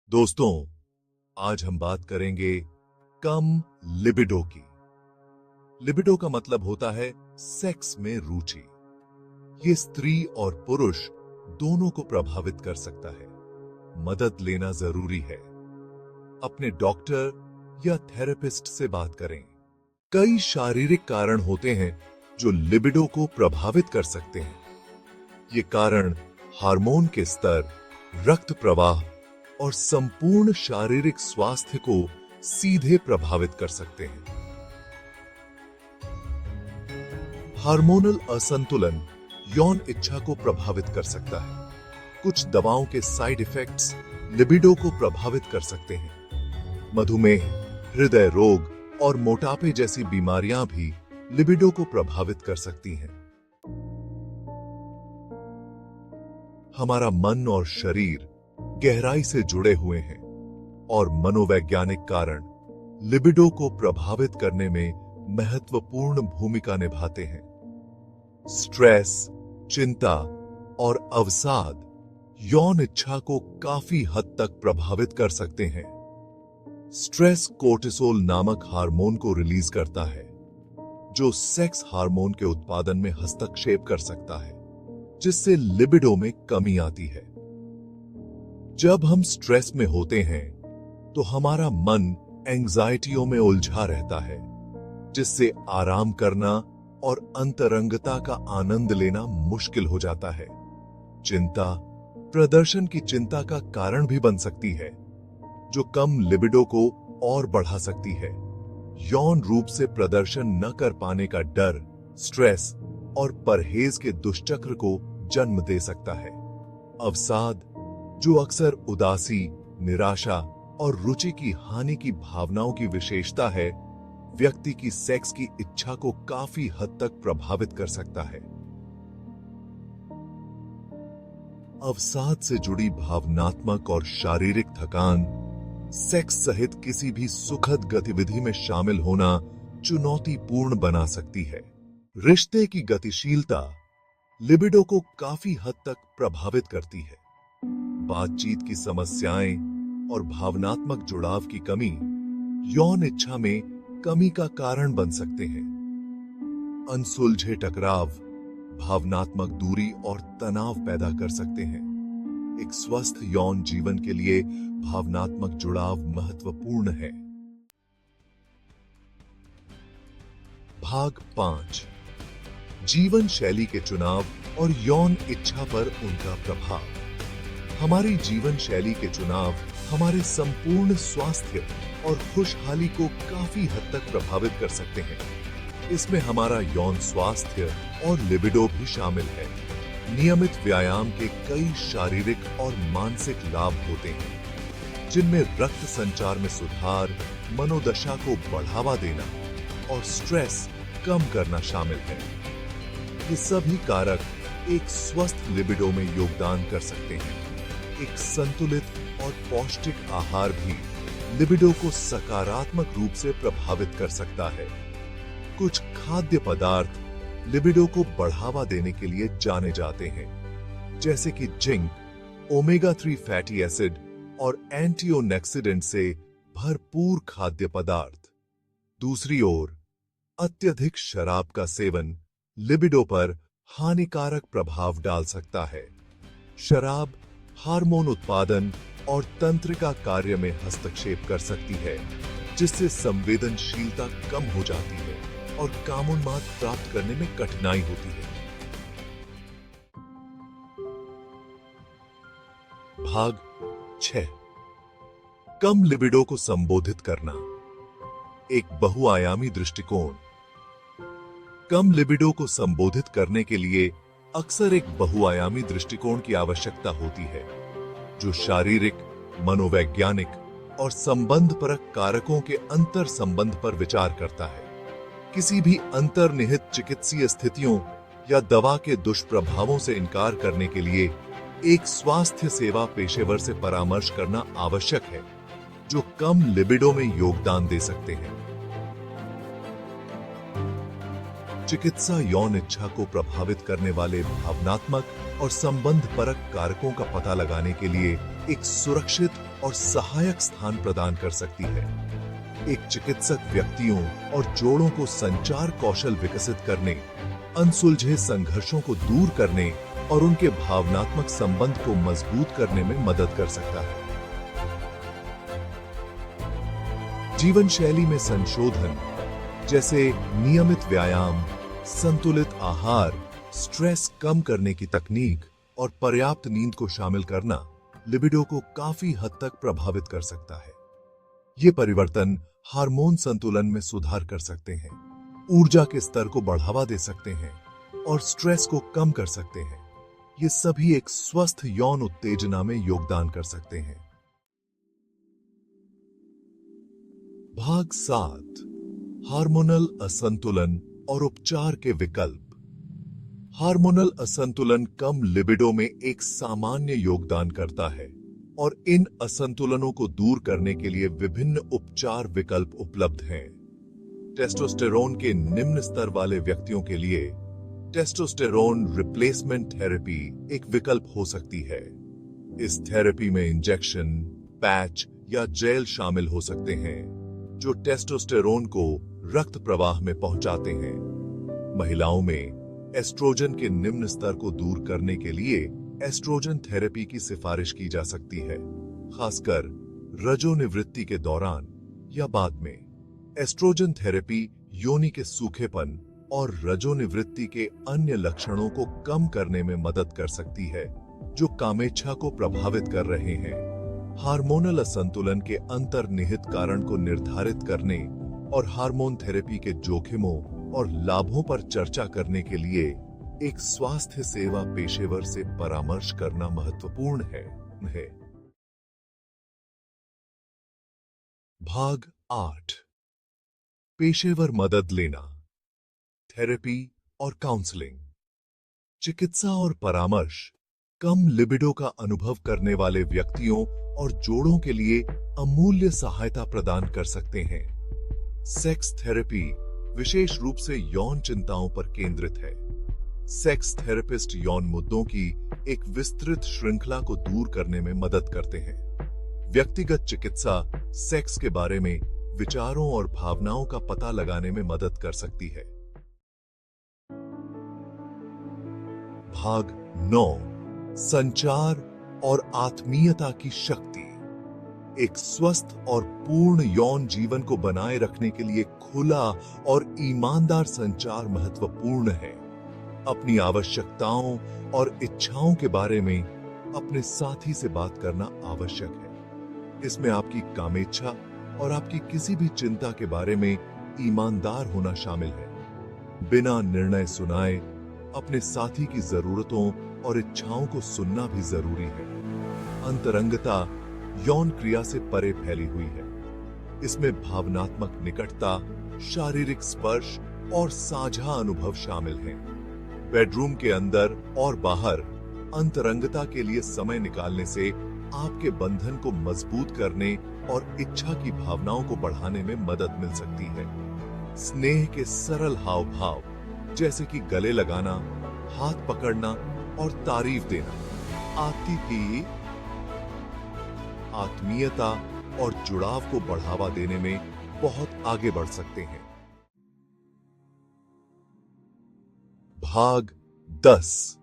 दोस्तों, आज हम बात करेंगे कम लिबिडो की। लिबिडो का मतलब होता है सेक्स में रुचि। ये स्त्री और पुरुष दोनों को प्रभावित कर सकता है। मदद लेना जरूरी है। अपने डॉक्टर या थेरेपिस्ट से बात करें। कई शारीरिक कारण होते हैं जो लिबिडो को प्रभावित कर सकते हैं। ये कारण हार्मोन के स्तर, रक्त प्रवाह और संपूर्ण शारीरिक स्वास्थ्य को सीधे प्रभावित कर सकते हैं। हार्मोनल असंतुलन यौन इच्छा को प्रभावित कर सकता है। कुछ दवाओं के साइड इफेक्ट्स लिबिडो को प्रभावित कर सकते हैं। मधुमेह, हृदय रोग और मोटापे जैसी बीमारियां भी लिबिडो को प्रभावित कर सकती हैं। हमारा मन और शरीर गहराई से जुड़े हुए हैं और मनोवैज्ञानिक कारण लिबिडो को प्रभावित करने में महत्वपूर्ण भूमिका निभाते हैं। स्ट्रेस, चिंता और अवसाद यौन इच्छा को काफी हद तक प्रभावित कर सकते हैं। स्ट्रेस कोर्टिसोल नामक हार्मोन को रिलीज करता है, जो सेक्स हार्मोन के उत्पादन में हस्तक्षेप कर सकता है, जिससे लिबिडो में कमी आती है। जब हम स्ट्रेस में होते हैं तो हमारा मन एंजाइटियों में उलझा रहता है, जिससे आराम करना और अंतरंगता का आनंद लेना मुश्किल हो जाता है। चिंता प्रदर्शन की चिंता का कारण भी बन सकती है, जो कम लिबिडो को और बढ़ा सकती है। यौन रूप से प्रदर्शन न कर पाने का डर, स्ट्रेस और परहेज के दुष्चक्र को जन्म दे सकता है। अवसाद, जो अक्सर उदासी, निराशा और रुचि की हानि की भावनाओं की विशेषता है, व्यक्ति की सेक्स की इच्छा को काफी हद तक प्रभावित कर सकता है। अवसाद से जुड़ी भावनात्मक और शारीरिक थकान सेक्स सहित किसी भी सुखद गतिविधि में शामिल होना चुनौतीपूर्ण बना सकती है। रिश्ते की गतिशीलता लिबिडो को काफी हद तक प्रभावित करती है। बातचीत की समस्याएं और भावनात्मक जुड़ाव की कमी यौन इच्छा में कमी का कारण बन सकते हैं। अनसुलझे टकराव भावनात्मक दूरी और तनाव पैदा कर सकते हैं। एक स्वस्थ यौन जीवन के लिए भावनात्मक जुड़ाव महत्वपूर्ण है। भाग 5, जीवन शैली के चुनाव और यौन इच्छा पर उनका प्रभाव। हमारी जीवन शैली के चुनाव हमारे संपूर्ण स्वास्थ्य और खुशहाली को काफी हद तक प्रभावित कर सकते हैं। इसमें हमारा यौन स्वास्थ्य और लिबिडो भी शामिल है। नियमित व्यायाम के कई शारीरिक और मानसिक लाभ होते हैं, जिनमें रक्त संचार में सुधार, मनोदशा को बढ़ावा देना और स्ट्रेस कम करना शामिल है। ये सभी कारक एक स्वस्थ लिबिडो में योगदान कर सकते हैं। एक संतुलित और पौष्टिक आहार भी लिबिडो को सकारात्मक रूप से प्रभावित कर सकता है। कुछ खाद्य पदार्थ लिबिडो को बढ़ावा देने के लिए जाने जाते हैं, जैसे कि जिंक, ओमेगा 3 फैटी एसिड और एंटीओक्सिडेंट से भरपूर खाद्य पदार्थ। दूसरी ओर, अत्यधिक शराब का सेवन लिबिडो पर हानिकारक प्रभाव डाल सकता है। शराब हार्मोन उत्पादन और तंत्रिका कार्य में हस्तक्षेप कर सकती है, जिससे संवेदनशीलता कम हो जाती है और कामोन्माद प्राप्त करने में कठिनाई होती है। भाग 6, कम लिबिडो को संबोधित करना। एक बहुआयामी दृष्टिकोण। कम लिबिडो को संबोधित करने के लिए अक्सर एक बहुआयामी दृष्टिकोण की आवश्यकता होती है, जो शारीरिक, मनोवैज्ञानिक और संबंधपरक कारकों के अंतर संबंध पर विचार करता है। किसी भी अंतर्निहित चिकित्सीय स्थितियों या दवा के दुष्प्रभावों से इनकार करने के लिए एक स्वास्थ्य सेवा पेशेवर से परामर्श करना आवश्यक है, जो कम लिबिडो में योगदान दे सकते हैं। चिकित्सा यौन इच्छा को प्रभावित करने वाले भावनात्मक और संबंधपरक कारकों का पता लगाने के लिए एक सुरक्षित और सहायक स्थान प्रदान कर सकती है। एक चिकित्सक व्यक्तियों और जोड़ों को संचार कौशल विकसित करने, अनसुलझे संघर्षों को दूर करने और उनके भावनात्मक संबंध को मजबूत करने में मदद कर सकता है। जीवन शैली में संशोधन जैसे नियमित व्यायाम, संतुलित आहार, स्ट्रेस कम करने की तकनीक और पर्याप्त नींद को शामिल करना लिबिडो को काफी हद तक प्रभावित कर सकता है। ये परिवर्तन हार्मोन संतुलन में सुधार कर सकते हैं, ऊर्जा के स्तर को बढ़ावा दे सकते हैं और स्ट्रेस को कम कर सकते हैं। ये सभी एक स्वस्थ यौन उत्तेजना में योगदान कर सकते हैं। भाग 7, हार्मोनल असंतुलन और उपचार के विकल्प। हार्मोनल असंतुलन कम लिबिडो में एक सामान्य योगदान करता है और इन असंतुलनों को दूर करने के लिए विभिन्न उपचार विकल्प उपलब्ध हैं। टेस्टोस्टेरोन के निम्न स्तर वाले व्यक्तियों के लिए टेस्टोस्टेरोन रिप्लेसमेंट थेरेपी एक विकल्प हो सकती है। इस थेरेपी में इंजेक्शन, पैच या जेल शामिल हो सकते हैं जो टेस्टोस्टेरोन को रक्त प्रवाह में पहुंचाते हैं। महिलाओं में एस्ट्रोजन के निम्न स्तर को दूर करने के लिए एस्ट्रोजन थेरेपी की सिफारिश की जा सकती है, खासकर रजोनिवृत्ति के दौरान या बाद में। एस्ट्रोजन थेरेपी योनि के सूखेपन और रजोनिवृत्ति के अन्य लक्षणों को कम करने में मदद कर सकती है जो कामेच्छा को प्रभावित कर रहे हैं। हार्मोनल असंतुलन के अंतर्निहित कारण को निर्धारित करने और हार्मोन थेरेपी के जोखिमों और लाभों पर चर्चा करने के लिए एक स्वास्थ्य सेवा पेशेवर से परामर्श करना महत्वपूर्ण है। भाग 8, पेशेवर मदद लेना, थेरेपी और काउंसलिंग। चिकित्सा और परामर्श कम लिबिडो का अनुभव करने वाले व्यक्तियों और जोड़ों के लिए अमूल्य सहायता प्रदान कर सकते हैं। सेक्स थेरेपी विशेष रूप से यौन चिंताओं पर केंद्रित है। सेक्स थेरेपिस्ट यौन मुद्दों की एक विस्तृत श्रृंखला को दूर करने में मदद करते हैं। व्यक्तिगत चिकित्सा सेक्स के बारे में विचारों और भावनाओं का पता लगाने में मदद कर सकती है। भाग 9, संचार और आत्मीयता की शक्ति। एक स्वस्थ और पूर्ण यौन जीवन को बनाए रखने के लिए खुला और ईमानदार संचार महत्वपूर्ण है। अपनी आवश्यकताओं और इच्छाओं के बारे में अपने साथी से बात करना आवश्यक है। इसमें आपकी कामेच्छा और आपकी किसी भी चिंता के बारे में ईमानदार होना शामिल है। बिना निर्णय सुनाए अपने साथी की जरूरतों और इच्छाओं को सुनना भी जरूरी है। अंतरंगता यौन क्रिया से परे फैली हुई है। इसमें भावनात्मक निकटता, शारीरिक स्पर्श और साझा अनुभव शामिल हैं। बेडरूम के अंदर और बाहर अंतरंगता के लिए समय निकालने से आपके बंधन को मजबूत करने और इच्छा की भावनाओं को बढ़ाने में मदद मिल सकती है। स्नेह के सरल हाव भाव जैसे कि गले लगाना, हाथ पकड़ना और तारीफ देना आपकी आत्मीयता और जुड़ाव को बढ़ावा देने में बहुत आगे बढ़ सकते हैं। भाग 10,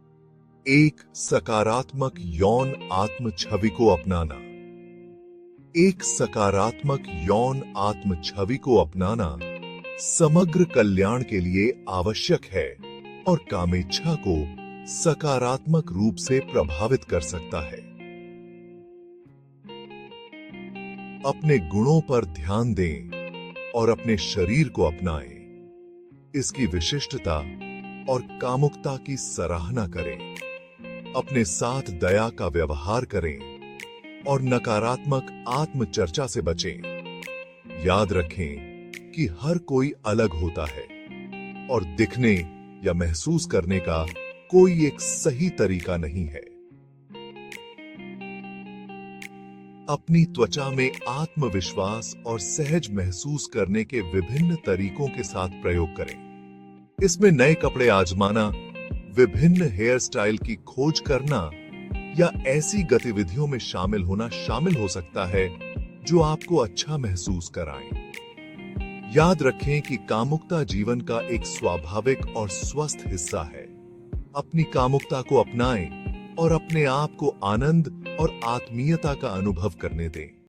एक सकारात्मक यौन आत्म छवि को अपनाना। एक सकारात्मक यौन आत्म छवि को अपनाना समग्र कल्याण के लिए आवश्यक है और कामेच्छा को सकारात्मक रूप से प्रभावित कर सकता है। अपने गुणों पर ध्यान दें और अपने शरीर को अपनाएं। इसकी विशिष्टता और कामुकता की सराहना करें। अपने साथ दया का व्यवहार करें और नकारात्मक आत्मचर्चा से बचें। याद रखें कि हर कोई अलग होता है और दिखने या महसूस करने का कोई एक सही तरीका नहीं है। अपनी त्वचा में आत्मविश्वास और सहज महसूस करने के विभिन्न तरीकों के साथ प्रयोग करें। इसमें नए कपड़े आजमाना, विभिन्न हेयर स्टाइल की खोज करना या ऐसी गतिविधियों में शामिल होना शामिल हो सकता है जो आपको अच्छा महसूस कराएं। याद रखें कि कामुकता जीवन का एक स्वाभाविक और स्वस्थ हिस्सा है। अपनी कामुकता को अपनाएं और अपने आप को आनंद और आत्मीयता का अनुभव करने दें।